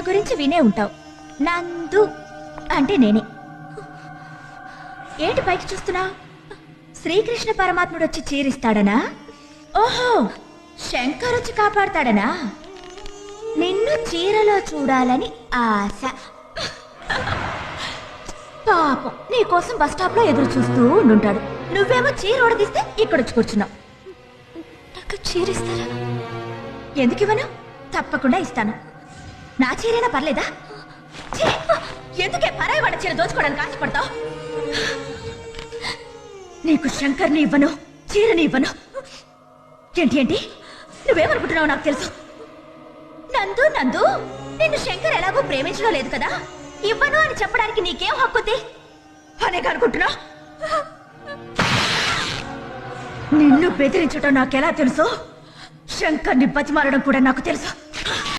గురించి వినే ఉంటావు. నందు అంటే నేనే. ఏంటి పైకి చూస్తున్నావు? శ్రీకృష్ణ పరమాత్ముడు వచ్చి చీరిస్తాడనా? ఓహో, శంకర్ వచ్చి కాపాడతాడనా? నిన్ను చీరలో చూడాలని ఆశ. పాపం నీకోసం బస్ స్టాప్ లో ఎదురు చూస్తూ ఉండుంటాడు. నువ్వేమో చీర ఓడదీస్తే ఇక్కడొచ్చి కూర్చున్నావు. నాకు చీరిస్తారా? ఎందుకు ఇవ్వను? తప్పకుండా ఇస్తాను. నా చీరైనా పర్లేదా? ఛీ! ఎందుకే పరాయి వాడి చీర దోచుకోవడానికి ఆశపడతావు? నీకు శంకర్ని ఇవ్వను, చీరని ఇవ్వను. ఏంటి ఏంటి నువ్వేమనుకుంటున్నావు నాకు తెలుసు. నందు నందు, నిన్ను శంకర్ ఎలాగో ప్రేమించడం లేదు కదా, ఇవ్వను అని చెప్పడానికి నీకేం హక్కుంది అనే అనుకుంటున్నా? నిన్ను బెదిరించడం నాకెలా తెలుసు, శంకర్ని బతిమాలడం కూడా నాకు తెలుసు.